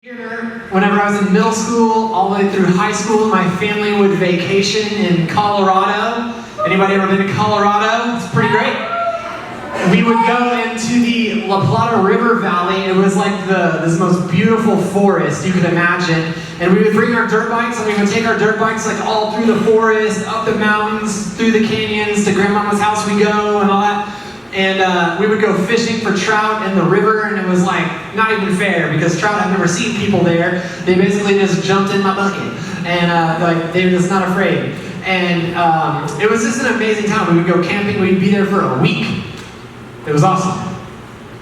Whenever I was in middle school, all the way through high school, my family would vacation in Colorado. Anybody ever been to Colorado? It's pretty great. We would go into the La Plata River Valley. It was like this most beautiful forest you could imagine. And we would bring our dirt bikes, and we would take our dirt bikes like all through the forest, up the mountains, through the canyons, to Grandmama's house we go, and all that. And we would go fishing for trout in the river, and it was like not even fair because trout, I've never seen people there. They basically just jumped in my bucket, and like they were just not afraid. And it was just an amazing time. We would go camping. We'd be there for a week. It was awesome.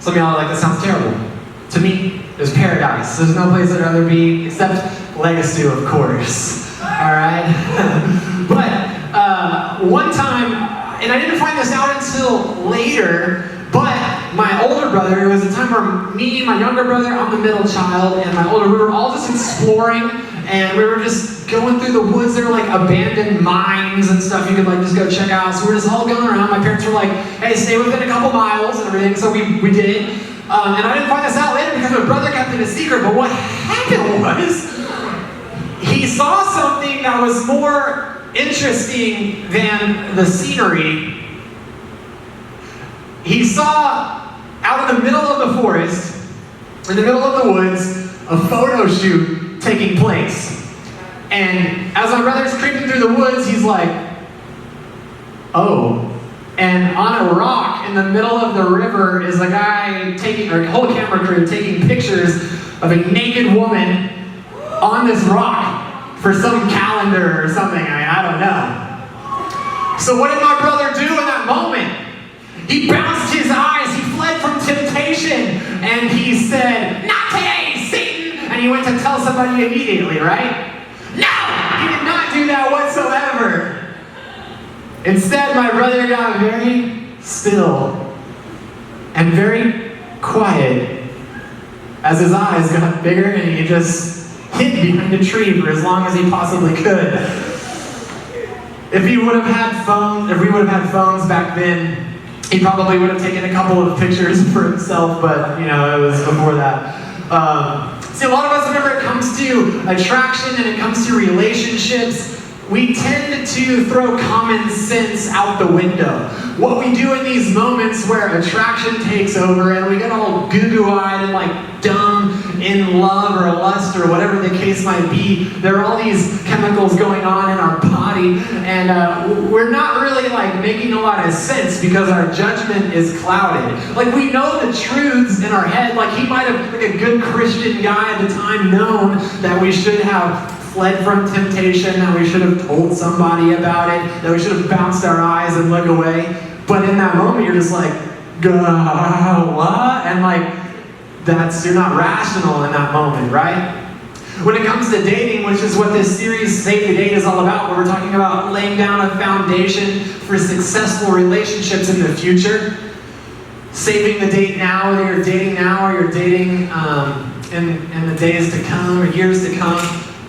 Some of y'all are like, that sounds terrible. To me, it was paradise. There's no place I'd rather be except Legacy, of course. All right. But one time. And I didn't find this out until later, but my older brother, it was a time where me, my younger brother, I'm the middle child, and my older, we were all just exploring, and we were just going through the woods. There were like abandoned mines and stuff you could like just go check out. So we were just all going around. My parents were like, hey, stay within a couple miles and everything, so we did it. And I didn't find this out later because my brother kept it a secret, but what happened was, he saw something that was more interesting than the scenery. He saw out in the middle of the forest, in the middle of the woods, a photo shoot taking place. And as my brother's creeping through the woods, he's like, oh. And on a rock in the middle of the river is a guy taking, or a whole camera crew taking pictures of a naked woman on this rock for some calendar or something. I don't know. So what did my brother do in that moment? He bounced his eyes, he fled from temptation, and he said, not today, Satan! And he went to tell somebody immediately, right? No! He did not do that whatsoever. Instead, my brother got very still and very quiet as his eyes got bigger and he just hid behind a tree for as long as he possibly could. If he would have had phones, if we would have had phones back then, he probably would have taken a couple of pictures for himself, but you know, it was before that. See, a lot of us, whenever it comes to attraction and it comes to relationships, we tend to throw common sense out the window. What we do in these moments where attraction takes over and we get all goo-goo-eyed and like dumb in love or lust or whatever the case might be, there are all these chemicals going on in our body, and we're not really like making a lot of sense because our judgment is clouded. Like we know the truths in our head. Like he might have, like a good Christian guy at the time, known that we should have fled from temptation, that we should have told somebody about it, that we should have bounced our eyes and looked away. But in that moment, you're just like, what? And like, you're not rational in that moment, right? When it comes to dating, which is what this series, Save the Date, is all about, where we're talking about laying down a foundation for successful relationships in the future. Saving the date now, whether you're dating now or you're dating in the days to come or years to come,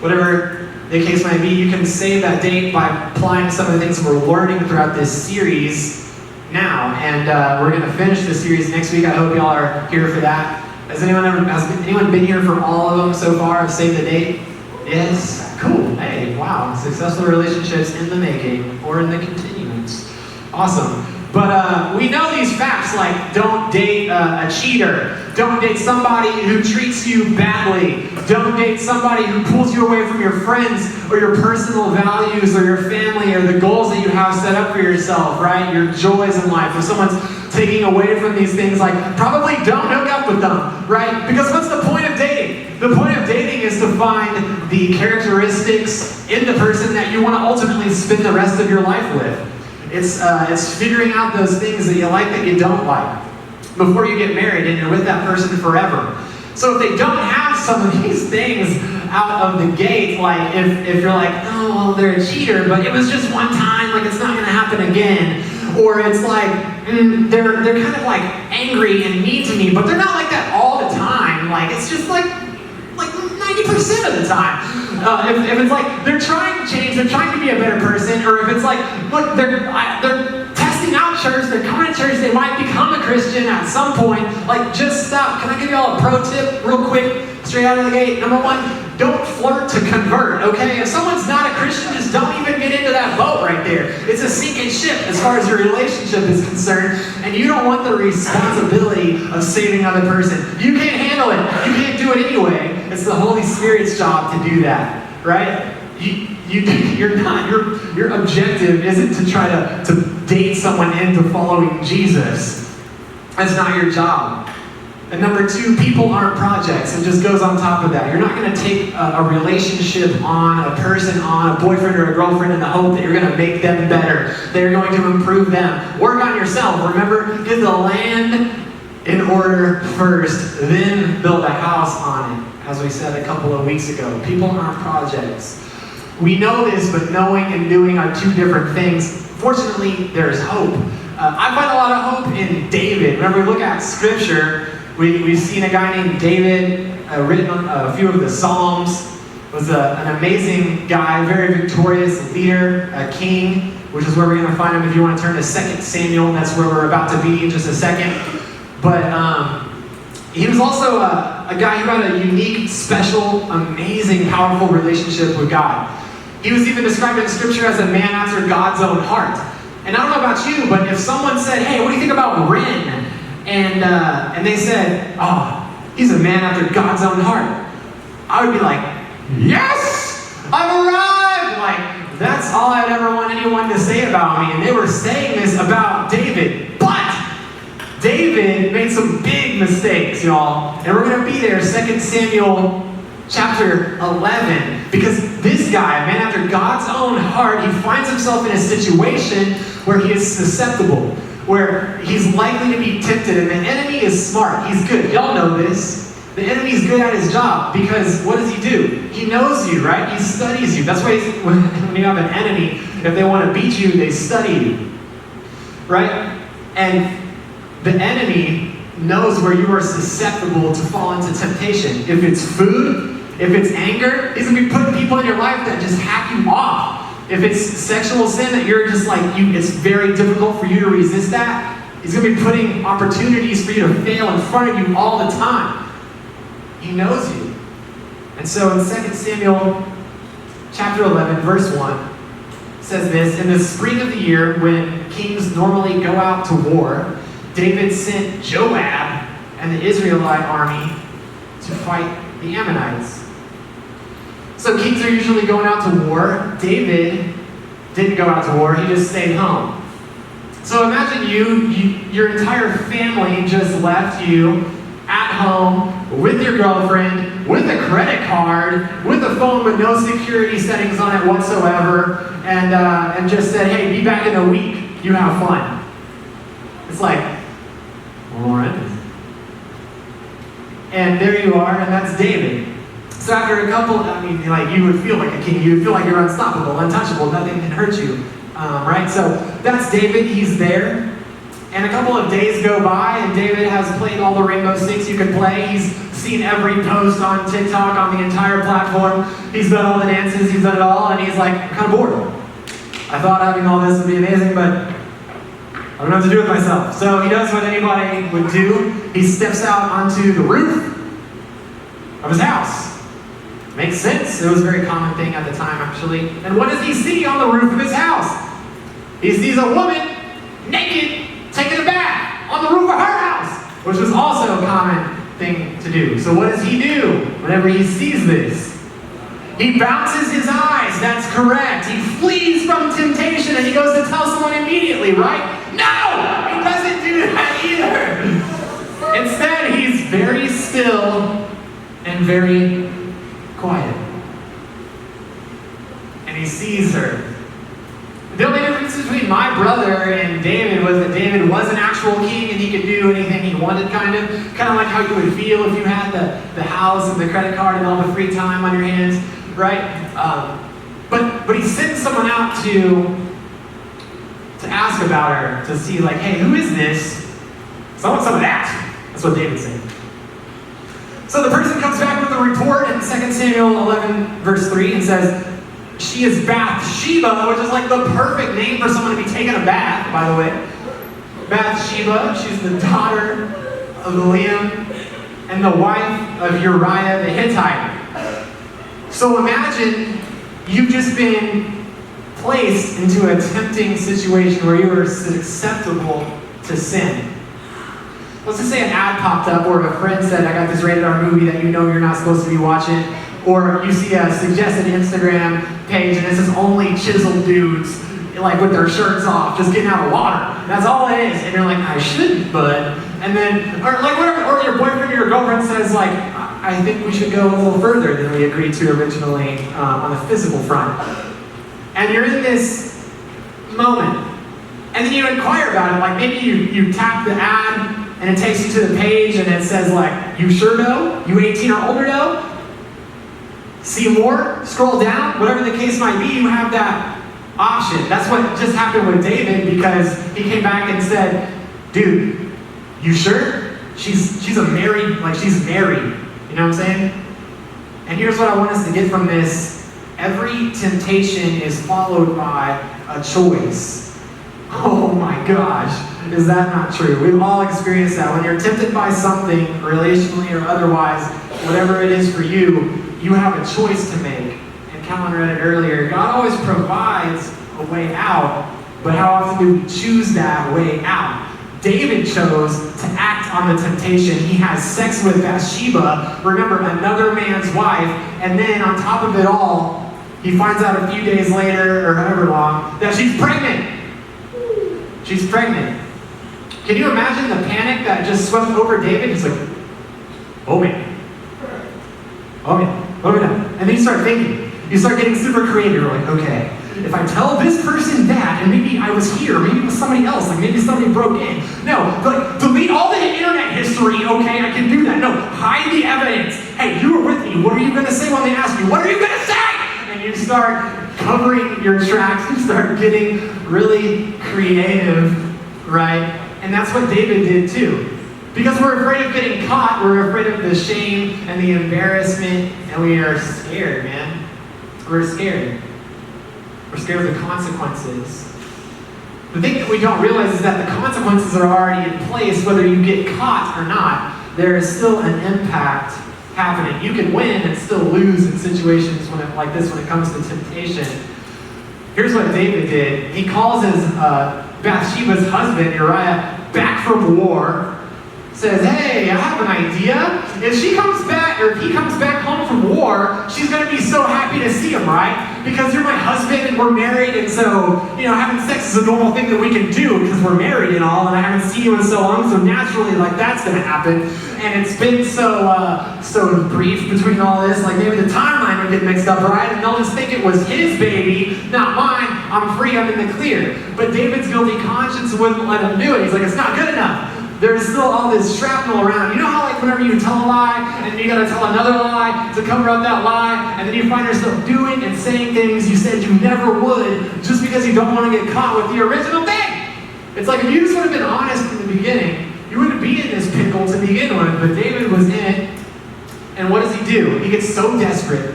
whatever the case might be, you can save that date by applying some of the things we're learning throughout this series now. And we're going to finish the series next week. I hope y'all are here for that. Has anyone been here for all of them so far of Save the Date? Yes? Cool. Hey, wow. Successful relationships in the making or in the continuance. Awesome. But we know these facts, like don't date a cheater. Don't date somebody who treats you badly. Don't date somebody who pulls you away from your friends or your personal values or your family or the goals that you have set up for yourself, right? Your joys in life. If someone's taking away from these things, like probably don't hook up with them, right? Because what's the point of dating? The point of dating is to find the characteristics in the person that you want to ultimately spend the rest of your life with. It's figuring out those things that you like that you don't like before you get married and you're with that person forever. So if they don't have some of these things out of the gate, like if you're like, oh, well, they're a cheater, but it was just one time, like it's not going to happen again. Or it's like, they're kind of like angry and mean to me, but they're not like that all the time. Like it's just like 90% of the time. If it's like they're trying to change, they're trying to be a better person, or if it's like, look, they're testing missing out, church. They're coming to church. They might become a Christian at some point. Like, just stop. Can I give you all a pro tip real quick, straight out of the gate? Number one, don't flirt to convert, okay? If someone's not a Christian, just don't even get into that boat right there. It's a sinking ship as far as your relationship is concerned, and you don't want the responsibility of saving another person. You can't handle it. You can't do it anyway. It's the Holy Spirit's job to do that, right? Your objective isn't to try to date someone into following Jesus. That's not your job. And number two, people aren't projects. It just goes on top of that. You're not going to take a relationship on, a person on, a boyfriend or a girlfriend in the hope that you're going to make them better. They're going to improve them. Work on yourself. Remember, get the land in order first, then build a house on it. As we said a couple of weeks ago, people aren't projects. We know this, but knowing and doing are two different things. Fortunately, there's hope. I find a lot of hope in David. Whenever we look at Scripture, we've seen a guy named David, written a few of the Psalms. Was an amazing guy, very victorious leader, a king, which is where we're going to find him if you want to turn to 2 Samuel. That's where we're about to be in just a second. But he was also a guy who had a unique, special, amazing, powerful relationship with God. He was even described in Scripture as a man after God's own heart. And I don't know about you, but if someone said, hey, what do you think about Ren? And they said, oh, he's a man after God's own heart, I would be like, yes! I've arrived! Like, that's all I'd ever want anyone to say about me. And they were saying this about David. But David made some big mistakes, y'all. And we're going to be there, 2 Samuel chapter 11. Because this guy, man after God's own heart, he finds himself in a situation where he is susceptible, where he's likely to be tempted, and the enemy is smart. He's good. Y'all know this. The enemy's good at his job, because what does he do? He knows you, right? He studies you. That's why when you have an enemy, if they want to beat you, they study you, right? And the enemy knows where you are susceptible to fall into temptation. If it's food, if it's anger, he's going to be putting people in your life that just hack you off. If it's sexual sin that you're just like, it's very difficult for you to resist that, he's going to be putting opportunities for you to fail in front of you all the time. He knows you. And so in 2 Samuel chapter 11, verse 1, it says this, in the spring of the year, when kings normally go out to war, David sent Joab and the Israelite army to fight the Ammonites. So kings are usually going out to war. David didn't go out to war, he just stayed home. So imagine your entire family just left you at home with your girlfriend, with a credit card, with a phone with no security settings on it whatsoever, and just said, hey, be back in a week, you have fun. It's like, well, alright. And there you are, and that's David. So after a couple, you would feel like a king. You would feel like you're unstoppable, untouchable. Nothing can hurt you, right? So that's David. He's there. And a couple of days go by, and David has played all the Rainbow Six you could play. He's seen every post on TikTok, on the entire platform. He's done all the dances. He's done it all, and he's like, I'm kind of bored. I thought having all this would be amazing, but I don't know what to do with myself. So he does what anybody would do. He steps out onto the roof of his house. Makes sense. It was a very common thing at the time, actually. And what does he see on the roof of his house? He sees a woman naked taking a bath on the roof of her house, which was also a common thing to do. So what does he do whenever he sees this? He bounces his eyes. That's correct. He flees from temptation, and he goes to tell someone immediately, right? No! He doesn't do that either. Instead, he's very still and very quiet. And he sees her. The only difference between my brother and David was that David was an actual king and he could do anything he wanted, kind of like how you would feel if you had the house and the credit card and all the free time on your hands, right? But he sends someone out to ask about her, to see like, hey, who is this? So I want some of that. That's what David said. So the person comes back with a report in 2 Samuel 11, verse 3, and says, she is Bathsheba, which is like the perfect name for someone to be taking a bath, by the way. Bathsheba. She's the daughter of Liam and the wife of Uriah the Hittite. So imagine you've just been placed into a tempting situation where you are susceptible to sin. Let's just say an ad popped up, or a friend said, I got this rated R movie that you know you're not supposed to be watching, or you see a suggested Instagram page and it says only chiseled dudes, like with their shirts off, just getting out of water. That's all it is. And you're like, I shouldn't, bud. And then, or like whatever, or your boyfriend or your girlfriend says like, I think we should go a little further than we agreed to originally on the physical front. And you're in this moment. And then you inquire about it, like maybe you tap the ad and it takes you to the page and it says like, you sure know? You 18 or older know? See more? Scroll down? Whatever the case might be, you have that option. That's what just happened with David, because he came back and said, dude, you sure? She's a married, like she's married. You know what I'm saying? And here's what I want us to get from this. Every temptation is followed by a choice. Oh my gosh, is that not true? We've all experienced that. When you're tempted by something, relationally or otherwise, whatever it is for you, you have a choice to make. And Calvin read it earlier. God always provides a way out, but how often do we choose that way out? David chose to act on the temptation. He has sex with Bathsheba, remember, another man's wife, and then on top of it all, he finds out a few days later, or however long, that she's pregnant. She's pregnant. Can you imagine the panic that just swept over David? He's like, oh man. Oh man. Oh man. And then you start thinking. You start getting super creative. You're like, okay, if I tell this person that, and maybe I was here, maybe it was somebody else, like maybe somebody broke in. No, like delete all the internet history, okay, I can do that. No, hide the evidence. Hey, you were with me. What are you going to say when they ask you? What are you going to say? And you start covering your tracks. You start getting really creative, right? And that's what David did too. Because we're afraid of getting caught, we're afraid of the shame and the embarrassment, and we are scared, man. We're scared. We're scared of the consequences. The thing that we don't realize is that the consequences are already in place, whether you get caught or not. There is still an impact happening. You can win and still lose in situations like this when it comes to temptation. Here's what David did. He calls his Bathsheba's husband, Uriah, back from war. Says, hey, I have an idea. If she comes back, or if he comes back home from war, she's going to be so happy to see him, right? Because you're my husband and we're married, and so, having sex is a normal thing that we can do because we're married and all, and I haven't seen you in so long, so naturally, like, that's going to happen. And it's been so brief between all this, like maybe the timeline would get mixed up, right? And they'll just think it was his baby, not mine. I'm free, I'm in the clear. But David's guilty conscience wouldn't let him do it. He's like, it's not good enough. There's still all this shrapnel around. You know how like whenever you tell a lie, and you gotta tell another lie to cover up that lie, and then you find yourself doing and saying things you said you never would, just because you don't want to get caught with the original thing. It's like if you just would have been honest from the beginning, you wouldn't be in this pickle to begin with, but David was in it. And what does he do? He gets so desperate.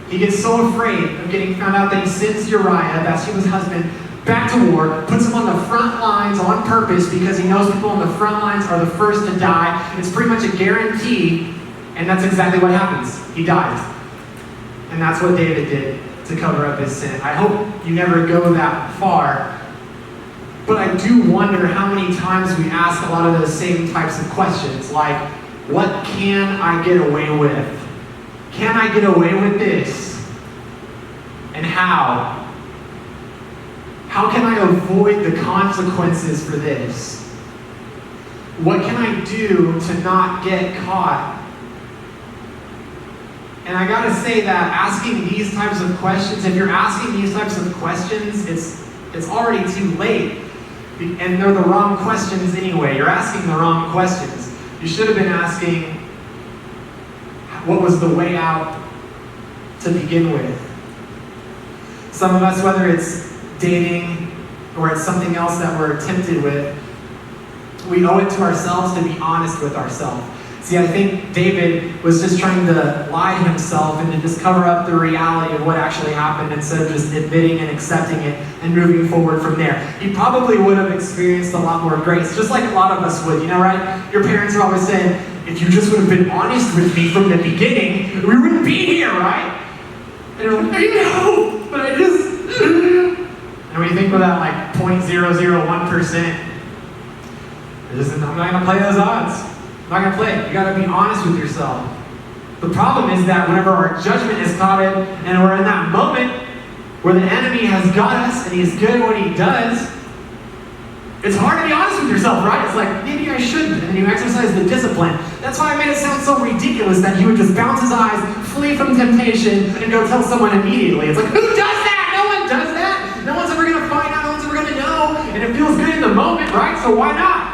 He gets so afraid of getting found out that he sends Uriah, Bathsheba's husband, back to war, puts him on the front lines on purpose because he knows people on the front lines are the first to die. It's pretty much a guarantee, and that's exactly what happens. He dies. And that's what David did to cover up his sin. I hope you never go that far, but I do wonder how many times we ask a lot of those same types of questions, like, what can I get away with? Can I get away with this? And how? How can I avoid the consequences for this? What can I do to not get caught? And I gotta say that asking these types of questions, if you're asking these types of questions, it's already too late. And they're the wrong questions anyway. You're asking the wrong questions. You should have been asking, what was the way out to begin with? Some of us, whether it's dating or it's something else that we're tempted with, we owe it to ourselves to be honest with ourselves. See, I think David was just trying to lie to himself and to just cover up the reality of what actually happened instead of just admitting and accepting it and moving forward from there. He probably would have experienced a lot more grace, just like a lot of us would, you know, right? Your parents are always saying, if you just would have been honest with me from the beginning, we wouldn't be here, right? And you're like, I know, but I just... And when you think of that like 0.001%, I'm not going to play those odds. I'm not going to play it. You got to be honest with yourself. The problem is that whenever our judgment is clouded and we're in that moment where the enemy has got us and he's good at what he does, it's hard to be honest with yourself, right? It's like, maybe I shouldn't. And then you exercise the discipline. That's why I made it sound so ridiculous that he would just bounce his eyes, flee from temptation, and go tell someone immediately. It's like, who does that? No one does that. No one's ever going to find out. No one's ever going to know. And it feels good in the moment, right? So why not?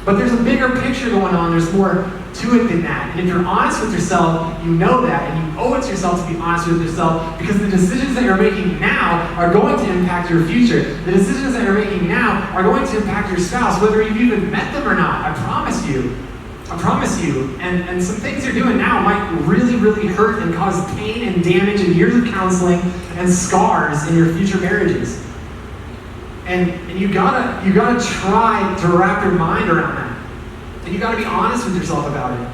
But there's a bigger picture going on. There's more to it than that. And if you're honest with yourself, you know that, and you owe it to yourself to be honest with yourself, because the decisions that you're making now are going to impact your future. The decisions that you're making now are going to impact your spouse, whether you've even met them or not. I promise you. I promise you. And some things you're doing now might really, really hurt and cause pain and damage and years of counseling and scars in your future marriages. And you gotta try to wrap your mind around that. And you gotta be honest with yourself about it.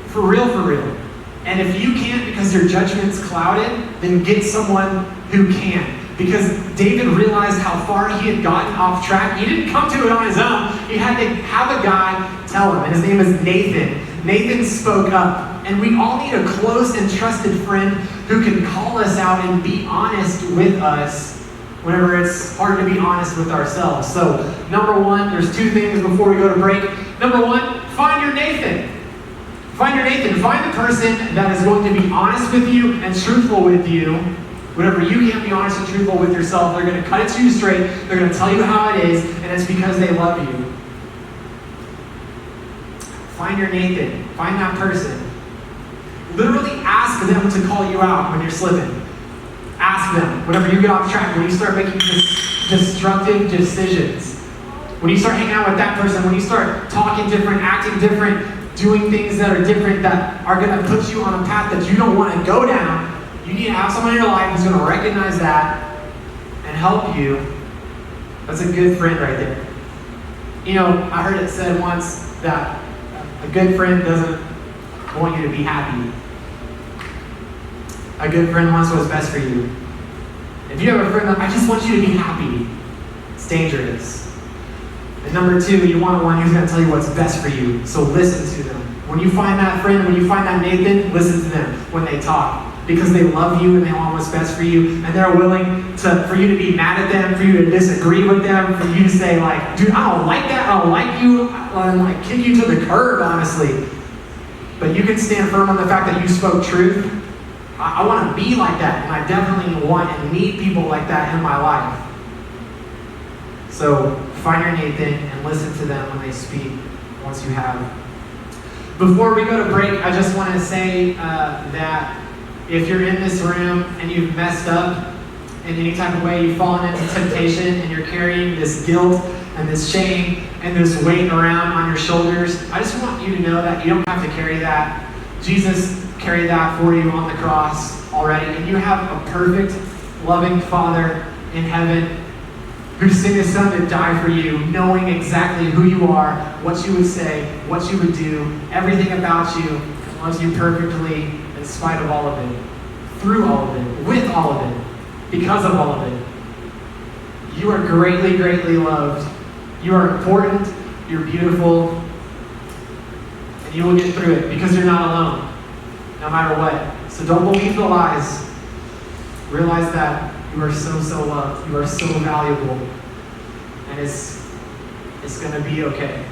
For real, for real. And if you can't because your judgment's clouded, then get someone who can. Because David realized how far he had gotten off track. He didn't come to it on his own. He had to have a guy tell him. And his name is Nathan. Nathan spoke up. And we all need a close and trusted friend who can call us out and be honest with us whenever it's hard to be honest with ourselves. So, number one, there's two things before we go to break. Number one, find your Nathan. Find your Nathan. Find the person that is going to be honest with you and truthful with you. Whenever you can't be honest and truthful with yourself, they're going to cut it to you straight. They're going to tell you how it is, and it's because they love you. Find your Nathan. Find that person. Literally ask them to call you out when you're slipping. Ask them, whenever you get off track, when you start making destructive decisions, when you start hanging out with that person, when you start talking different, acting different, doing things that are different that are going to put you on a path that you don't want to go down, you need to have someone in your life who's going to recognize that and help you. That's a good friend right there. You know, I heard it said once that a good friend doesn't want you to be happy. A good friend wants what's best for you. If you have a friend that, I just want you to be happy, it's dangerous. And number two, you want one who's going to tell you what's best for you, so listen to them. When you find that friend, when you find that Nathan, listen to them when they talk. Because they love you and they want what's best for you, and they're willing for you to be mad at them, for you to disagree with them, for you to say like, dude, I don't like that, I don't like you, and like kick you to the curb, honestly. But you can stand firm on the fact that you spoke truth. I want to be like that, and I definitely want and need people like that in my life. So find your Nathan and listen to them when they speak once you have. Before we go to break, I just want to say that if you're in this room and you've messed up in any type of way, you've fallen into temptation and you're carrying this guilt and this shame and this weight around on your shoulders, I just want you to know that you don't have to carry that. Jesus carried that for you on the cross already, and you have a perfect, loving Father in heaven who sent His Son to die for you, knowing exactly who you are, what you would say, what you would do, everything about you, and loves you perfectly in spite of all of it, through all of it, with all of it, because of all of it. You are greatly, greatly loved. You are important, you're beautiful, and you will get through it because you're not alone, no matter what. So don't believe the lies. Realize that you are so, so loved. You are so valuable. And it's going to be okay.